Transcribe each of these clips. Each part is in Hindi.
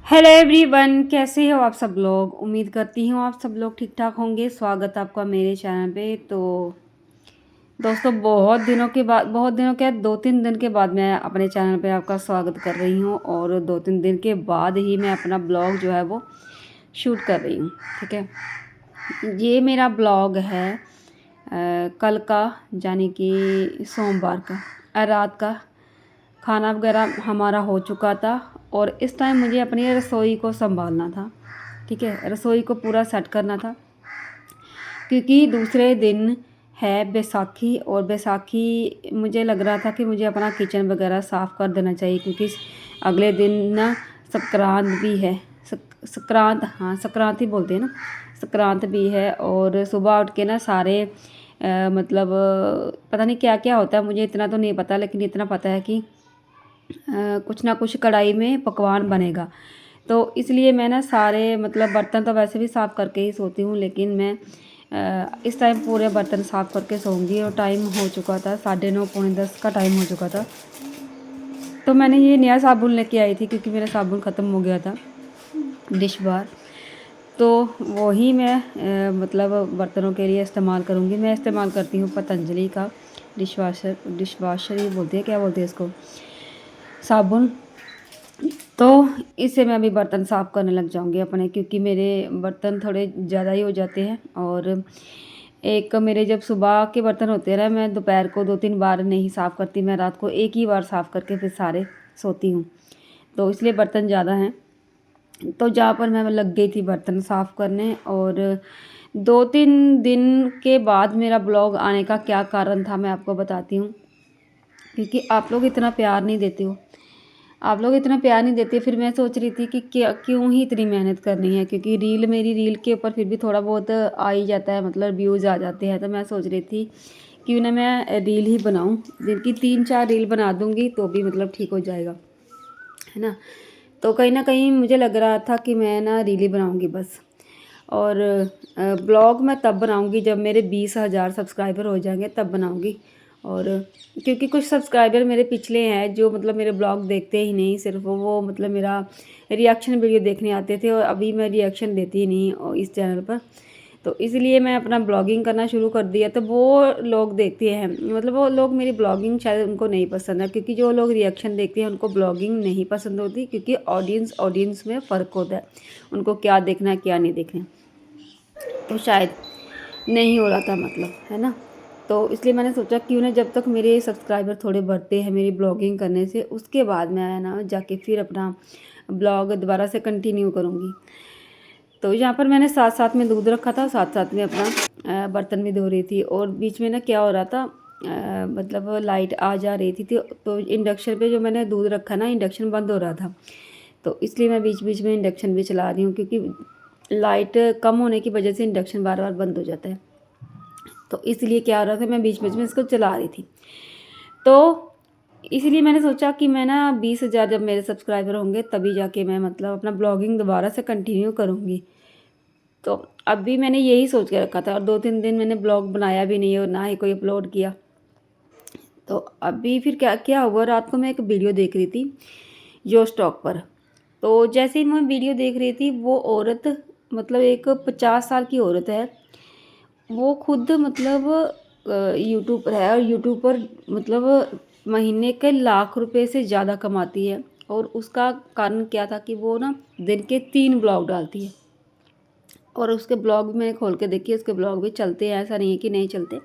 हेलो एवरीवन, कैसे हो आप सब लोग। उम्मीद करती हूँ आप सब लोग ठीक ठाक होंगे। स्वागत है आपका मेरे चैनल पे। तो दोस्तों, बहुत दिनों के 2-3 दिन के बाद मैं अपने चैनल पे आपका स्वागत कर रही हूँ। और 2-3 दिन के बाद ही मैं अपना ब्लॉग जो है वो शूट कर रही हूँ। ठीक है, ये मेरा ब्लॉग है कल का, यानी कि सोमवार का। रात का खाना वगैरह हमारा हो चुका था और इस टाइम मुझे अपनी रसोई को संभालना था। ठीक है, रसोई को पूरा सेट करना था क्योंकि दूसरे दिन है बैसाखी। और बैसाखी मुझे लग रहा था कि मुझे अपना किचन वगैरह साफ़ कर देना चाहिए क्योंकि अगले दिन ना संक्रांत भी है। संक्रांत, हाँ संक्रांत ही बोलते हैं ना, संक्रांत भी है। और सुबह उठ के ना सारे मतलब पता नहीं क्या क्या होता है, मुझे इतना तो नहीं पता, लेकिन इतना पता है कि कुछ ना कुछ कढ़ाई में पकवान बनेगा। तो इसलिए मैं ना सारे मतलब बर्तन तो वैसे भी साफ़ करके ही सोती हूँ, लेकिन मैं इस टाइम पूरे बर्तन साफ़ करके सोऊंगी। और टाइम हो चुका था 9:30 पौने 10 का टाइम हो चुका था। तो मैंने ये नया साबुन लेके आई थी क्योंकि मेरा साबुन ख़त्म हो गया था, डिश बार। तो वही मैं मतलब बर्तनों के लिए इस्तेमाल करूँगी। मैं इस्तेमाल करती हूँ पतंजलि का डिश वाशर ही बोलते हैं, क्या बोलते हैं इसको, साबुन। तो इससे मैं अभी बर्तन साफ़ करने लग जाऊंगी अपने, क्योंकि मेरे बर्तन थोड़े ज़्यादा ही हो जाते हैं। और एक मेरे जब सुबह के बर्तन होते हैं ना, मैं दोपहर को 2-3 बार नहीं साफ़ करती, मैं रात को एक ही बार साफ़ करके फिर सारे सोती हूँ। तो इसलिए बर्तन ज़्यादा हैं। तो जहाँ पर मैं लग गई थी बर्तन साफ़ करने। और 2-3 दिन के बाद मेरा ब्लॉग आने का क्या कारण था मैं आपको बताती हूँ। क्योंकि आप लोग इतना प्यार नहीं देते हो, आप लोग इतना प्यार नहीं देते। फिर मैं सोच रही थी कि क्या क्यों ही इतनी मेहनत करनी है, क्योंकि मेरी रील के ऊपर फिर भी थोड़ा बहुत आ ही जाता है, मतलब व्यूज़ आ जाते हैं। तो मैं सोच रही थी क्यों ना मैं रील ही बनाऊं, दिन की 3-4 रील बना दूंगी तो भी मतलब ठीक हो जाएगा, है ना। तो कहीं ना कहीं मुझे लग रहा था कि मैं ना रील ही बनाऊंगी बस। और ब्लॉग मैं तब बनाऊंगी जब मेरे 20,000 सब्सक्राइबर हो जाएंगे, तब बनाऊंगी। और क्योंकि कुछ सब्सक्राइबर मेरे पिछले हैं जो मतलब मेरे ब्लॉग देखते ही नहीं, सिर्फ वो मतलब मेरा रिएक्शन वीडियो देखने आते थे, और अभी मैं रिएक्शन देती ही नहीं इस चैनल पर। तो इसलिए मैं अपना ब्लॉगिंग करना शुरू कर दिया। तो वो लोग देखते हैं, मतलब वो लोग मेरी ब्लॉगिंग शायद उनको नहीं पसंद है, क्योंकि जो लोग रिएक्शन देखते हैं उनको ब्लॉगिंग नहीं पसंद होती, क्योंकि ऑडियंस में फ़र्क होता है, उनको क्या देखना है क्या नहीं देखना। तो शायद नहीं हो रहा था, मतलब, है ना। तो इसलिए मैंने सोचा क्यों ना, जब तक मेरे सब्सक्राइबर थोड़े बढ़ते हैं मेरी ब्लॉगिंग करने से, उसके बाद मैं ना जाके फिर अपना ब्लॉग दोबारा से कंटिन्यू करूँगी। तो यहाँ पर मैंने साथ साथ में दूध रखा था, साथ साथ में अपना बर्तन भी धो रही थी। और बीच में ना क्या हो रहा था, मतलब लाइट आ जा रही थी, तो इंडक्शन पे जो मैंने दूध रखा ना, इंडक्शन बंद हो रहा था। तो इसलिए मैं बीच बीच में इंडक्शन भी चला रही हूँ, क्योंकि लाइट कम होने की वजह से इंडक्शन बार बार बंद हो जाता है। तो इसलिए क्या हो रहा था, मैं बीच बीच में इसको चला रही थी। तो इसलिए मैंने सोचा कि मैं ना 20,000 जब मेरे सब्सक्राइबर होंगे तभी जाके मैं मतलब अपना ब्लॉगिंग दोबारा से कंटिन्यू करूँगी। तो अभी मैंने यही सोच के रखा था, और 2-3 दिन मैंने ब्लॉग बनाया भी नहीं और ना ही कोई अपलोड किया। तो अभी फिर क्या क्या हुआ, रात को मैं एक वीडियो देख रही थी जो स्टॉक पर। तो जैसे ही मैं वीडियो देख रही थी, वो औरत मतलब एक 50 साल की औरत है। वो खुद मतलब यूट्यूब पर है, और यूट्यूब पर मतलब महीने के लाख रुपए से ज़्यादा कमाती है। और उसका कारण क्या था कि वो ना दिन के 3 ब्लॉग डालती है। और उसके ब्लॉग भी मैंने खोल के देखी, उसके ब्लॉग भी चलते हैं, ऐसा नहीं है कि नहीं चलते।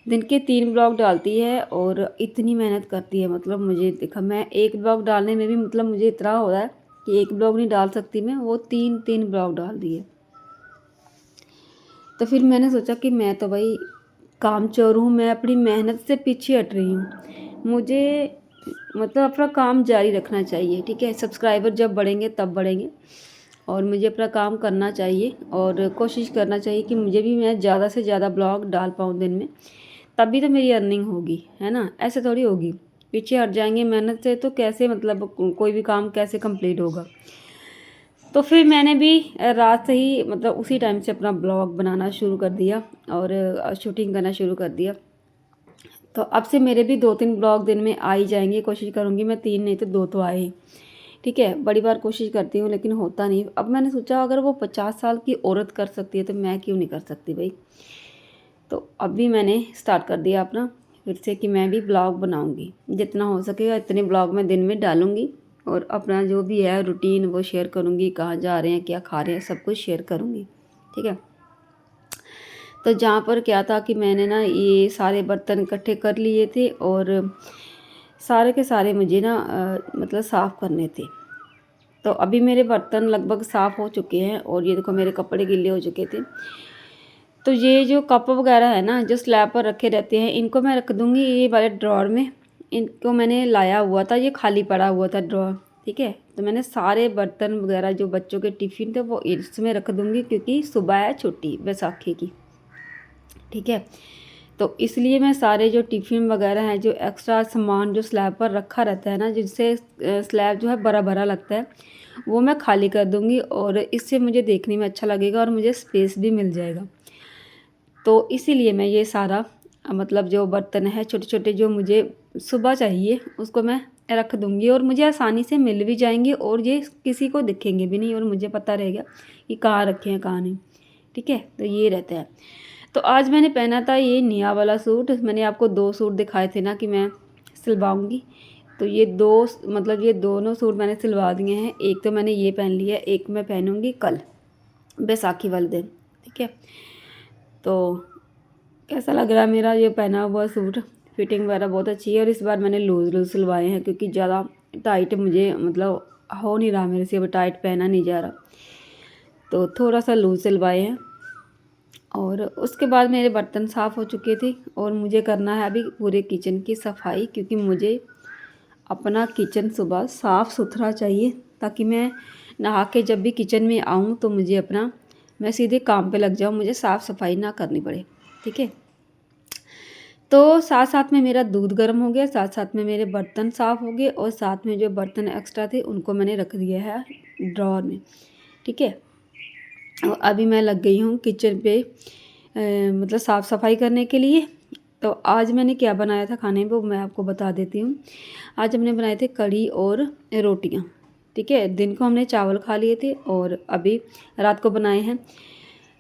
दिन के 3 ब्लॉग डालती है और इतनी मेहनत करती है, मतलब मुझे देखा, मैं एक ब्लॉग डालने में भी मतलब मुझे इतना हो रहा है कि एक ब्लॉग नहीं डाल सकती मैं, वो 3-3 ब्लॉग डाल दिए। तो फिर मैंने सोचा कि मैं तो भाई कामचोर हूँ, मैं अपनी मेहनत से पीछे हट रही हूँ। मुझे मतलब अपना काम जारी रखना चाहिए, ठीक है। सब्सक्राइबर जब बढ़ेंगे तब बढ़ेंगे, और मुझे अपना काम करना चाहिए और कोशिश करना चाहिए कि मुझे भी मैं ज़्यादा से ज़्यादा ब्लॉग डाल पाऊँ दिन में, तभी तो मेरी अर्निंग होगी, है ना। ऐसे थोड़ी होगी, पीछे हट जाएंगे मेहनत से तो कैसे, मतलब कोई भी काम कैसे कंप्लीट होगा। तो फिर मैंने भी रात से ही मतलब उसी टाइम से अपना ब्लॉग बनाना शुरू कर दिया और शूटिंग करना शुरू कर दिया। तो अब से मेरे भी 2-3 ब्लॉग दिन में आ ही जाएंगे, कोशिश करूँगी मैं 3 नहीं तो 2 तो आए ही, ठीक है, बड़ी बार कोशिश करती हूँ लेकिन होता नहीं। अब मैंने सोचा अगर वो 50 साल की औरत कर सकती है तो मैं क्यों नहीं कर सकती भाई। तो अभी मैंने स्टार्ट कर दिया अपना फिर से कि मैं भी ब्लॉग बनाऊँगी, जितना हो सकेगा इतने ब्लॉग मैं दिन में डालूँगी और अपना जो भी है रूटीन वो शेयर करूँगी, कहाँ जा रहे हैं, क्या खा रहे हैं, सब कुछ शेयर करूँगी, ठीक है। तो जहाँ पर क्या था कि मैंने ना ये सारे बर्तन इकट्ठे कर लिए थे और सारे के सारे मुझे ना मतलब साफ़ करने थे। तो अभी मेरे बर्तन लगभग साफ़ हो चुके हैं और ये देखो मेरे कपड़े गीले हो चुके थे। तो ये जो कप वगैरह है ना जो स्लैब पर रखे रहते हैं, इनको मैं रख दूँगी ये वाले ड्रॉअर में। इनको मैंने लाया हुआ था, ये खाली पड़ा हुआ था ड्रॉअर, ठीक है। तो मैंने सारे बर्तन वगैरह जो बच्चों के टिफ़िन थे वो इसमें रख दूँगी क्योंकि सुबह है छुट्टी बैसाखी की, ठीक है। तो इसलिए मैं सारे जो टिफ़िन वगैरह हैं, जो एक्स्ट्रा सामान जो स्लैब पर रखा रहता है ना, जिससे स्लैब जो है भरा भरा लगता है, वो मैं खाली कर दूँगी और इससे मुझे देखने में अच्छा लगेगा और मुझे स्पेस भी मिल जाएगा। तो इसीलिए मैं ये सारा मतलब जो बर्तन है छोटे छोटे जो मुझे सुबह चाहिए उसको मैं रख दूँगी और मुझे आसानी से मिल भी जाएंगे और ये किसी को दिखेंगे भी नहीं और मुझे पता रहेगा कि कहाँ रखे हैं कहाँ नहीं, ठीक है। तो ये रहता है। तो आज मैंने पहना था ये निया वाला सूट। मैंने आपको 2 सूट दिखाए थे ना कि मैं सिलवाऊंगी, तो ये 2 मतलब ये दोनों सूट मैंने सिलवा दिए हैं। एक तो मैंने ये पहन लिया, एक मैं पहनूंगी कल बैसाखी वाले दिन, ठीक है। तो कैसा लग रहा है मेरा ये पहना हुआ सूट? फिटिंग वगैरह बहुत अच्छी है और इस बार मैंने लूज़ लूज़ सिलवाए हैं क्योंकि ज़्यादा टाइट मुझे मतलब हो नहीं रहा मेरे से, अब टाइट पहना नहीं जा रहा, तो थोड़ा सा लूज़ सिलवाए हैं। और उसके बाद मेरे बर्तन साफ़ हो चुके थे और मुझे करना है अभी पूरे किचन की सफाई क्योंकि मुझे अपना किचन सुबह साफ़ सुथरा चाहिए ताकि मैं नहा के जब भी किचन में आऊँ तो मुझे अपना मैं सीधे काम पे लग जाऊँ, मुझे साफ़ सफाई ना करनी पड़े, ठीक है। तो साथ साथ में मेरा दूध गर्म हो गया, साथ साथ में मेरे बर्तन साफ़ हो गए और साथ में जो बर्तन एक्स्ट्रा थे उनको मैंने रख दिया है ड्रॉअर में, ठीक है। और अभी मैं लग गई हूँ किचन पे मतलब साफ़ सफाई करने के लिए। तो आज मैंने क्या बनाया था खाने में वो मैं आपको बता देती हूँ। आज हमने बनाए थे कढ़ी और रोटियाँ, ठीक है। दिन को हमने चावल खा लिए थे और अभी रात को बनाए हैं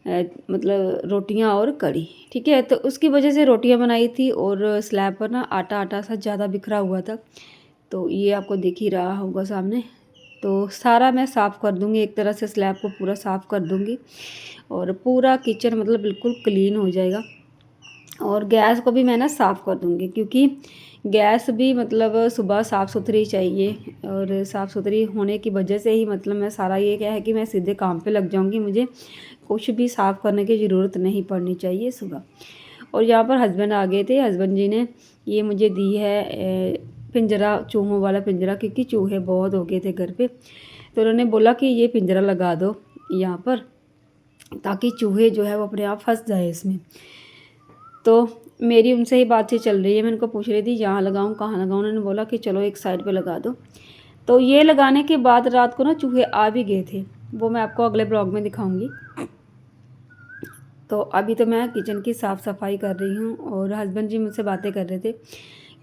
मतलब रोटियाँ और कढ़ी, ठीक है। तो उसकी वजह से रोटियाँ बनाई थी और स्लैब पर ना आटा आटा सा ज़्यादा बिखरा हुआ था, तो ये आपको दिख ही रहा होगा सामने। तो सारा मैं साफ़ कर दूँगी, एक तरह से स्लैब को पूरा साफ़ कर दूँगी और पूरा किचन मतलब बिल्कुल क्लीन हो जाएगा। और गैस को भी मैं ना साफ़ कर दूँगी क्योंकि गैस भी मतलब सुबह साफ़ सुथरी चाहिए और साफ़ सुथरी होने की वजह से ही मतलब मैं सारा ये क्या है कि मैं सीधे काम पे लग जाऊँगी, मुझे कुछ भी साफ़ करने की ज़रूरत नहीं पड़नी चाहिए सुबह। और यहाँ पर हस्बैंड आ गए थे, हस्बैंड जी ने ये मुझे दी है पिंजरा, चूहों वाला पिंजरा, क्योंकि चूहे बहुत हो गए थे घर पे। तो उन्होंने बोला कि ये पिंजरा लगा दो यहाँ पर ताकि चूहे जो है वो अपने आप फंस जाए इसमें। तो मेरी उनसे ही बातचीत चल रही है, मैं उनको पूछ रही थी यहाँ लगाऊँ कहाँ लगाऊँ, उन्होंने बोला कि चलो एक साइड पे लगा दो। तो ये लगाने के बाद रात को ना चूहे आ भी गए थे, वो मैं आपको अगले ब्लॉग में दिखाऊंगी। तो अभी तो मैं किचन की साफ़ सफाई कर रही हूँ और हस्बैंड जी मुझसे बातें कर रहे थे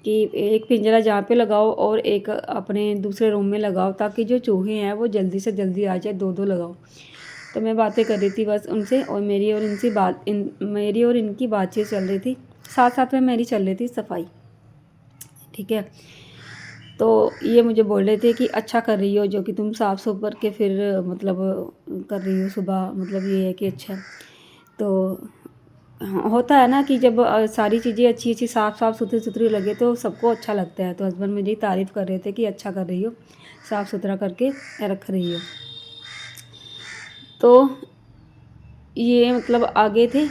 कि एक पिंजरा जहाँ पे लगाओ और एक अपने दूसरे रूम में लगाओ ताकि जो चूहे हैं वो जल्दी से जल्दी आ जाए, 2-2 लगाओ। तो मैं बातें कर रही थी बस उनसे और मेरी और इनकी बातचीत चल रही थी, साथ साथ में मेरी चल रही थी सफाई, ठीक है। तो ये मुझे बोल रहे थे कि अच्छा कर रही हो जो कि तुम साफ़ सुफ करके फिर मतलब कर रही हो सुबह, मतलब ये है कि अच्छा। तो हाँ, होता है ना कि जब सारी चीज़ें अच्छी अच्छी साफ़ साफ़ सुथरी सुथरी लगे तो सबको अच्छा लगता है। तो हस्बैंड मेरी तारीफ़ कर रहे थे कि अच्छा कर रही हो, साफ़ सुथरा करके रख रही हो। तो ये मतलब आ गए थे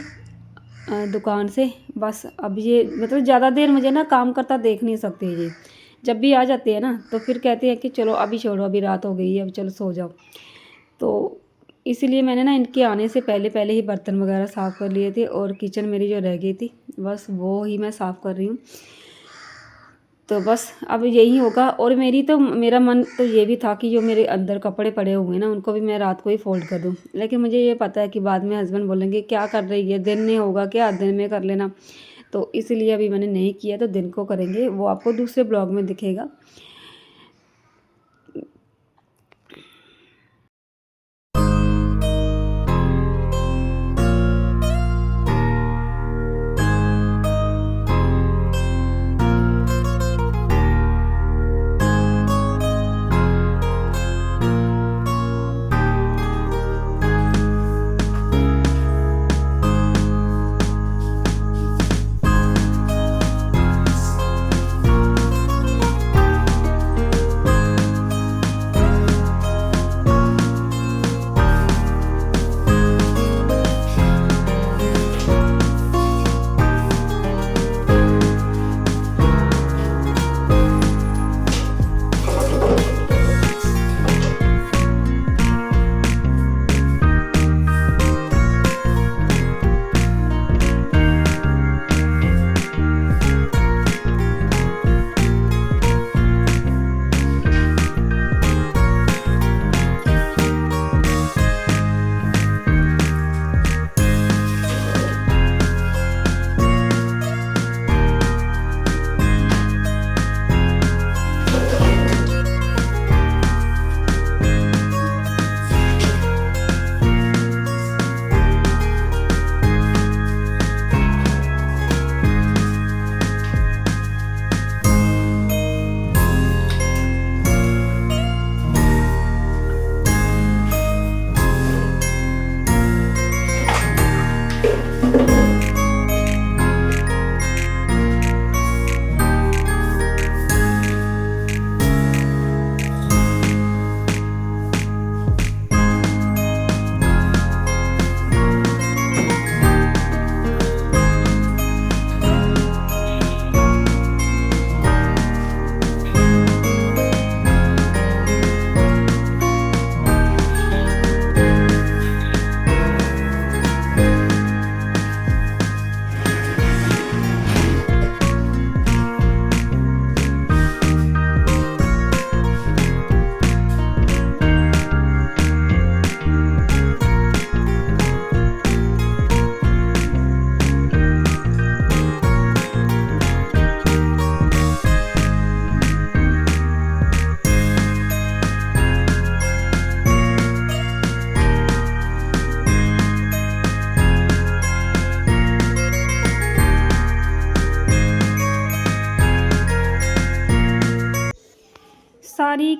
दुकान से, बस अब ये मतलब ज़्यादा देर मुझे ना काम करता देख नहीं सकते। ये जब भी आ जाते हैं ना तो फिर कहते हैं कि चलो अभी छोड़ो, अभी रात हो गई है, अब चलो सो जाओ। तो इसीलिए मैंने ना इनके आने से पहले पहले ही बर्तन वगैरह साफ़ कर लिए थे और किचन मेरी जो रह गई थी बस वो ही मैं साफ़ कर रही हूँ। तो बस अब यही होगा। और मेरा मन तो ये भी था कि जो मेरे अंदर कपड़े पड़े हुए हैं ना उनको भी मैं रात को ही फोल्ड कर दूँ, लेकिन मुझे ये पता है कि बाद में हस्बैंड बोलेंगे क्या कर रही है, दिन में होगा क्या, दिन में कर लेना। तो इसलिए अभी मैंने नहीं किया, तो दिन को करेंगे, वो आपको दूसरे ब्लॉग में दिखेगा।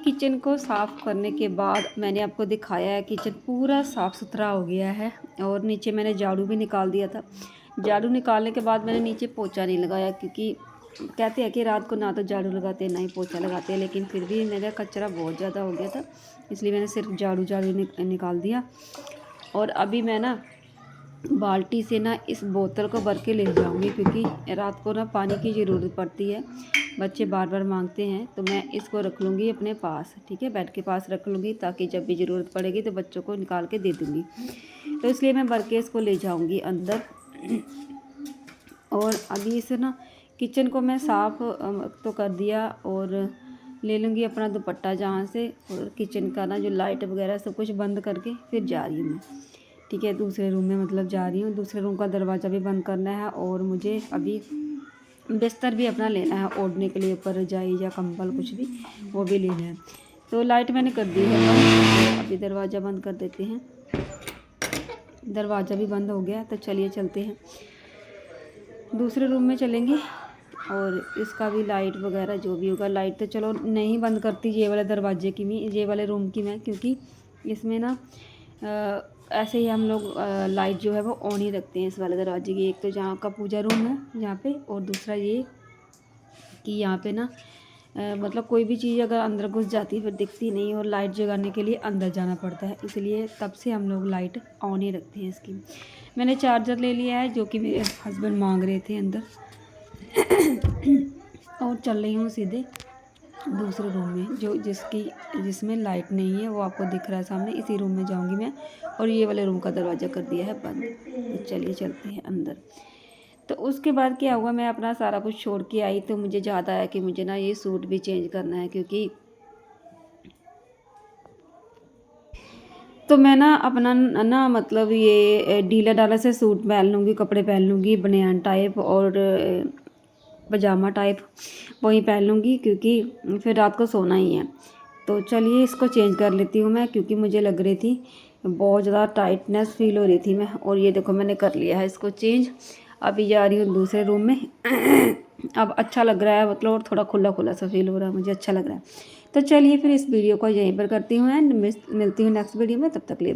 किचन को साफ़ करने के बाद मैंने आपको दिखाया है किचन पूरा साफ़ सुथरा हो गया है। और नीचे मैंने झाड़ू भी निकाल दिया था। झाड़ू निकालने के बाद मैंने नीचे पोछा नहीं लगाया, क्योंकि कहते हैं कि रात को ना तो झाड़ू लगाते ना ही पोछा लगाते, लेकिन फिर भी मेरा कचरा बहुत ज़्यादा हो गया था, इसलिए मैंने सिर्फ झाड़ू निकाल दिया। और अभी मैं ना बाल्टी से ना इस बोतल को भर के ले जाऊंगी, क्योंकि रात को ना पानी की ज़रूरत पड़ती है, बच्चे बार बार मांगते हैं। तो मैं इसको रख लूँगी अपने पास, ठीक है, बेड के पास रख लूँगी, ताकि जब भी ज़रूरत पड़ेगी तो बच्चों को निकाल के दे दूँगी। तो इसलिए मैं भर के इसको ले जाऊँगी अंदर। और अभी इसे ना किचन को मैं साफ़ तो कर दिया, और ले लूँगी अपना दुपट्टा जहाँ से, और किचन का ना जो लाइट वगैरह सब कुछ बंद करके फिर जा रही हूँ मैं, ठीक है, दूसरे रूम में मतलब जा रही हूँ। दूसरे रूम का दरवाज़ा भी बंद करना है, और मुझे अभी बिस्तर भी अपना लेना है ओढ़ने के लिए, ऊपर रजाई या कंबल कुछ भी, वो भी लेना है। तो लाइट मैंने कर दी है बंद, तो अभी दरवाज़ा बंद कर देते हैं। दरवाज़ा भी बंद हो गया, तो चलिए चलते हैं दूसरे रूम में चलेंगे। और इसका भी लाइट वगैरह जो भी होगा, लाइट तो चलो नहीं बंद करती ये वाले दरवाजे की, ये वाले रूम की मैं, क्योंकि इसमें ना ऐसे ही हम लोग लाइट जो है वो ऑन ही रखते हैं इस वाले दरवाजे की। एक तो जहाँ का पूजा रूम है यहाँ पे, और दूसरा ये कि यहाँ पे ना मतलब कोई भी चीज़ अगर अंदर घुस जाती है फिर दिखती नहीं, और लाइट जगाने के लिए अंदर जाना पड़ता है, इसलिए तब से हम लोग लाइट ऑन ही रखते हैं इसकी। मैंने चार्जर ले लिया है, जो कि मेरे हस्बैंड मांग रहे थे अंदर। और चल रही हूँ सीधे दूसरे रूम में, जिसमें लाइट नहीं है, वो आपको दिख रहा है सामने, इसी रूम में जाऊंगी मैं। और ये वाले रूम का दरवाज़ा कर दिया है बंद। तो चलिए चलते हैं अंदर। तो उसके बाद क्या हुआ, मैं अपना सारा कुछ छोड़ के आई, तो मुझे याद आया कि मुझे ना ये सूट भी चेंज करना है, क्योंकि तो मैं ना अपना ना मतलब ये ढीला ढाला से सूट पहन लूँगी, कपड़े पहन लूँगी, बनियान टाइप और पजामा टाइप वही पहन लूँगी, क्योंकि फिर रात को सोना ही है। तो चलिए इसको चेंज कर लेती हूँ मैं, क्योंकि मुझे लग रही थी बहुत ज़्यादा टाइटनेस फील हो रही थी मैं। और ये देखो मैंने कर लिया है इसको चेंज। अभी जा रही हूँ दूसरे रूम में। अब अच्छा लग रहा है, मतलब और थोड़ा खुला खुला सा फील हो रहा है, मुझे अच्छा लग रहा है। तो चलिए फिर इस वीडियो को यहीं पर करती हूँ एंड मिलती हूँ नेक्स्ट वीडियो में, तब तक ले